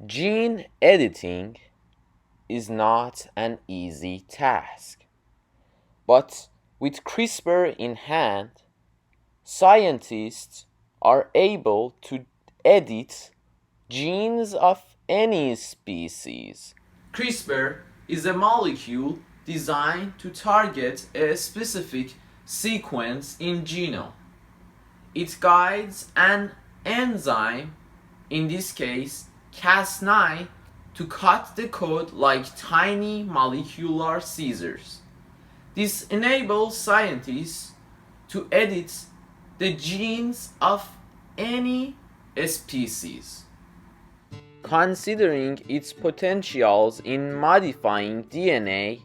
Gene editing is not an easy task, but with CRISPR in hand, scientists are able to edit genes of any species. CRISPR is a molecule designed to target a specific sequence in genome. It guides an enzyme, in this case Cas9, to cut the code like tiny molecular scissors. This enables scientists to edit the genes of any species. Considering its potentials in modifying DNA,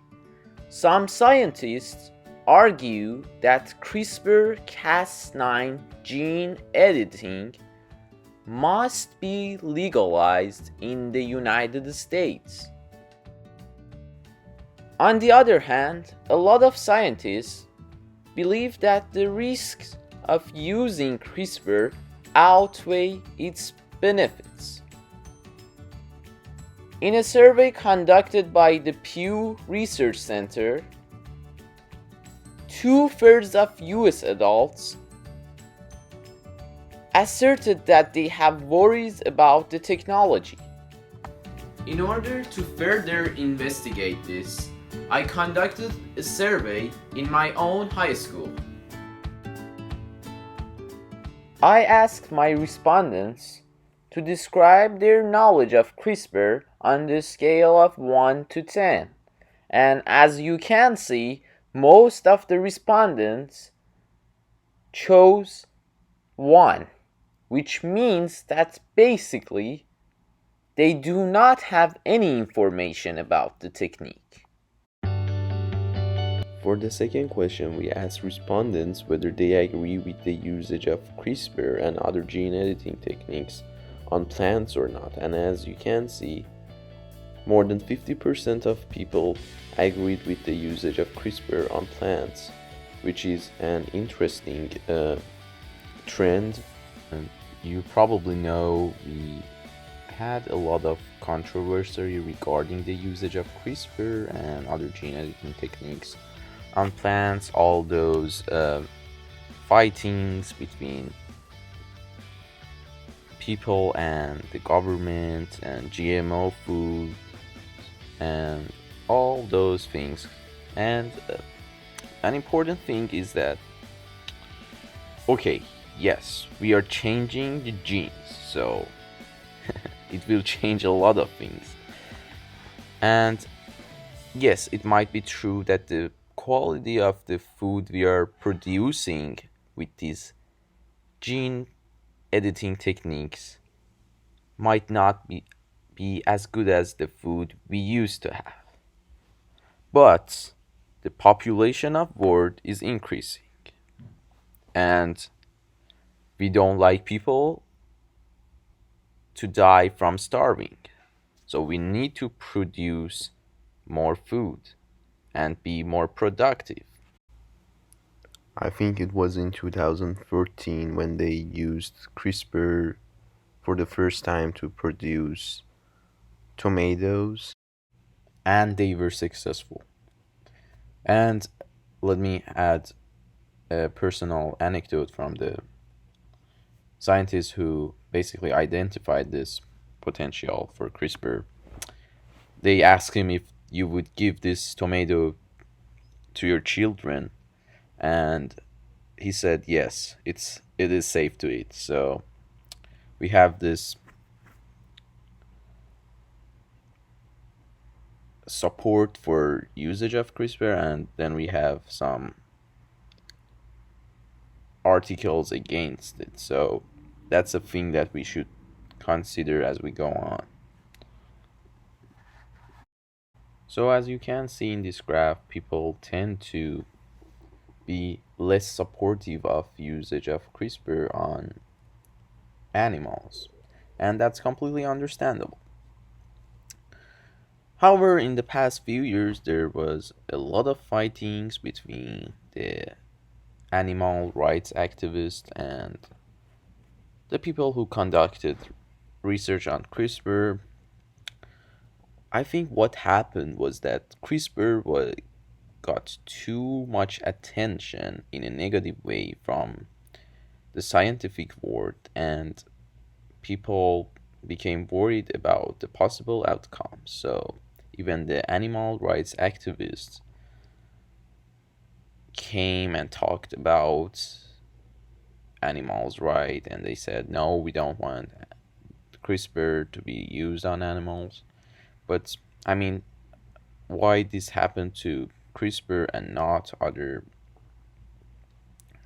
some scientists argue that CRISPR-Cas9 gene editing must be legalized in the United States. On the other hand, a lot of scientists believe that the risks of using CRISPR outweigh its benefits. In a survey conducted by the Pew Research Center, 2/3 of US adults asserted that they have worries about the technology. In order to further investigate this, I conducted a survey in my own high school. I asked my respondents to describe their knowledge of CRISPR on the scale of 1 to 10. And as you can see, most of the respondents chose 1, which means that basically they do not have any information about the technique. For the second question, we asked respondents whether they agree with the usage of CRISPR and other gene editing techniques on plants or not. And as you can see, more than 50% of people agreed with the usage of CRISPR on plants, which is an interesting trend. And you probably know we had a lot of controversy regarding the usage of CRISPR and other gene editing techniques on plants, all those fightings between people and the government and GMO food and all those things. And an important thing is that, okay, yes, we are changing the genes, so it will change a lot of things. And yes, it might be true that the quality of the food we are producing with these gene editing techniques might not be as good as the food we used to have. But the population of world is increasing, and we don't like people to die from starving. So we need to produce more food and be more productive. I think it was in 2013 when they used CRISPR for the first time to produce tomatoes. And they were successful. And let me add a personal anecdote from the scientists who basically identified this potential for CRISPR. They asked him if you would give this tomato to your children, and he said yes, it is safe to eat. So we have this support for usage of CRISPR, and then we have some articles against it. So that's a thing that we should consider as we go on. So as you can see in this graph, people tend to be less supportive of usage of CRISPR on animals, and that's completely understandable. However, in the past few years, there was a lot of fightings between the animal rights activists and the people who conducted research on CRISPR. I think what happened was that got too much attention in a negative way from the scientific world, and people became worried about the possible outcomes. So even the animal rights activists came and talked about animals' right, and they said, no, we don't want CRISPR to be used on animals. But I mean, why this happened to CRISPR and not other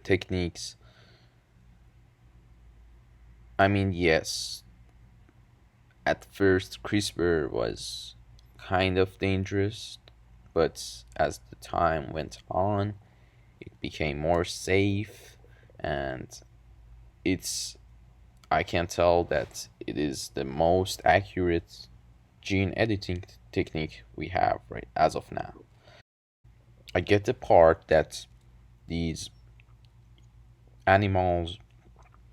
techniques? I mean, yes, at first CRISPR was kind of dangerous, but as the time went on, it became more safe, and it's I can tell that it is the most accurate gene editing technique we have right as of now. I get the part that these animals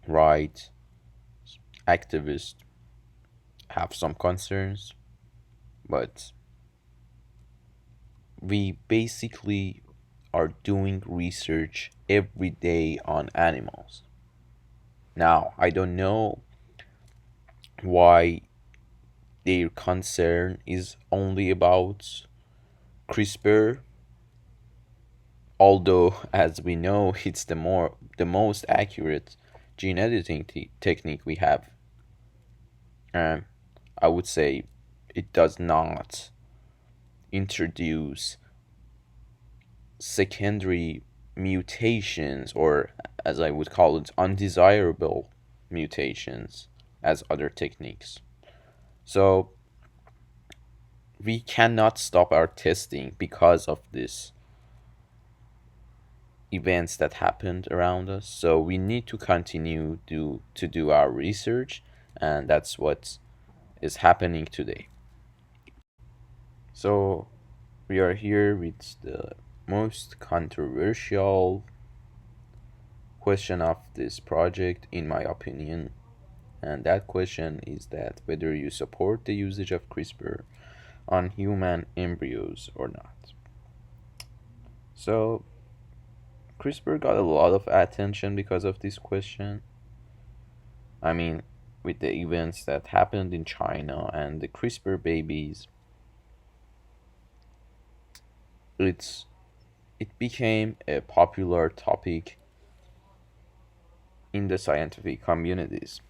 rights activists have some concerns, but we basically are doing research every day on animals. Now, I don't know why their concern is only about CRISPR, although as we know it's the most accurate gene editing technique we have. Um, I would say it does not introduce secondary mutations, or as I would call it, undesirable mutations as other techniques. So we cannot stop our testing because of this events that happened around us. So we need to continue to do our research, and that's what is happening today. So we are here with the most controversial question of this project, in my opinion. And that question is that whether you support the usage of CRISPR on human embryos or not. So, CRISPR got a lot of attention because of this question. I mean, with the events that happened in China and the CRISPR babies, it's it became a popular topic in the scientific communities.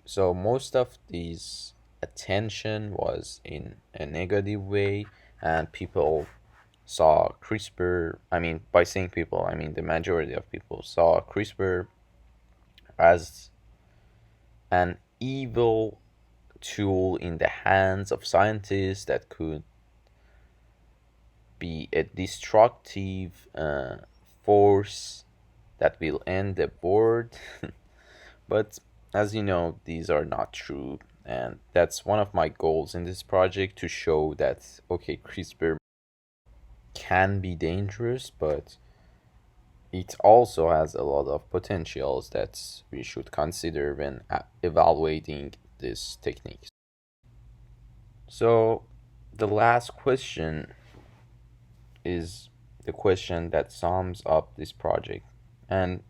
So most of these attention was in a negative way, and people saw CRISPR. I mean, by saying people, I mean the majority of people saw CRISPR as an evil tool in the hands of scientists that could be a destructive force that will end the world. But as you know, these are not true. And that's one of my goals in this project, to show that, okay, CRISPR can be dangerous, but it also has a lot of potentials that we should consider when evaluating these techniques. So, the last question is the question that sums up this project, and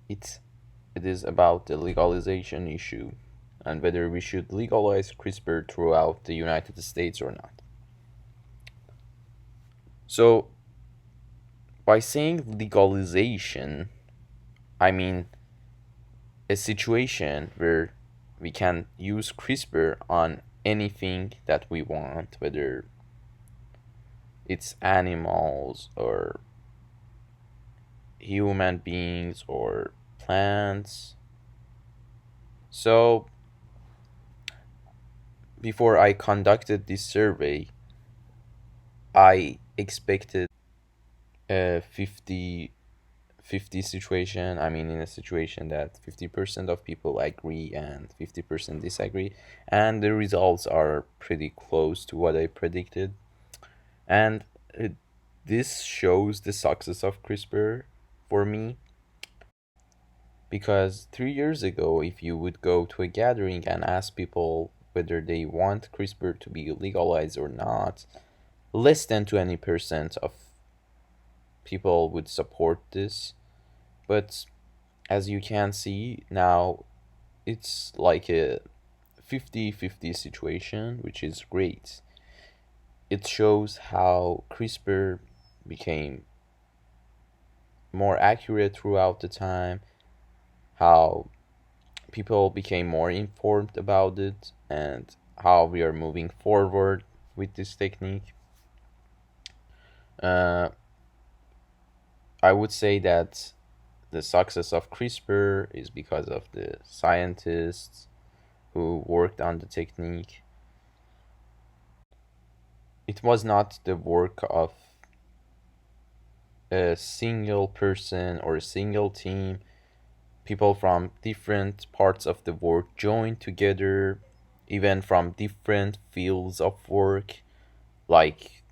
it's it is about the legalization issue and whether we should legalize CRISPR throughout the United States or not. So, by saying legalization, I mean a situation where we can use CRISPR on anything that we want, whether it's animals or human beings or plants. So, before I conducted this survey, I expected a 50-50 situation. I mean, in a situation that 50% of people agree and 50% disagree, and the results are pretty close to what I predicted. And this shows the success of CRISPR for me, Because 3 years ago, if you would go to a gathering and ask people whether they want CRISPR to be legalized or not, less than 20% of people would support this. But as you can see now, it's like a 50-50 situation, which is great. It shows how CRISPR became more accurate throughout the time, how people became more informed about it, and how we are moving forward with this technique. Uh, I would say that the success of CRISPR is because of the scientists who worked on the technique. It was not the work of a single person or a single team. People from different parts of the world joined together, even from different fields of work, like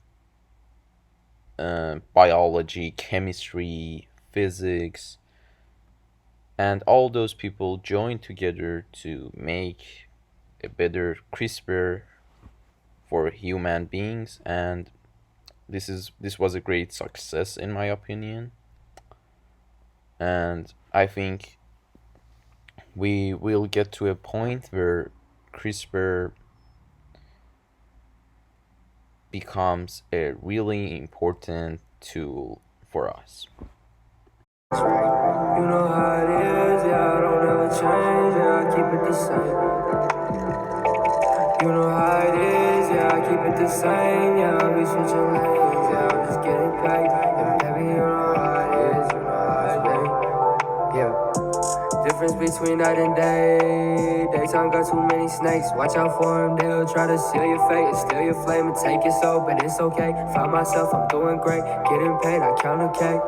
biology, chemistry, physics, and all those people joined together to make a better CRISPR for human beings, and this was a great success in my opinion. And I think we will get to a point where CRISPR becomes a really important tool for us. You know how it is, yeah, I don't ever change, yeah, I keep it the same. You know how it is, yeah, I keep it the same, yeah, I be switching lanes, yeah, I'm just getting paid. And baby, you know how it is, you know how it be. Yeah. Difference between night and day. Daytime got too many snakes. Watch out for them, they'll try to seal your fate and steal your flame and take your soul, but it's okay. Find myself, I'm doing great. Getting paid, I count a cake.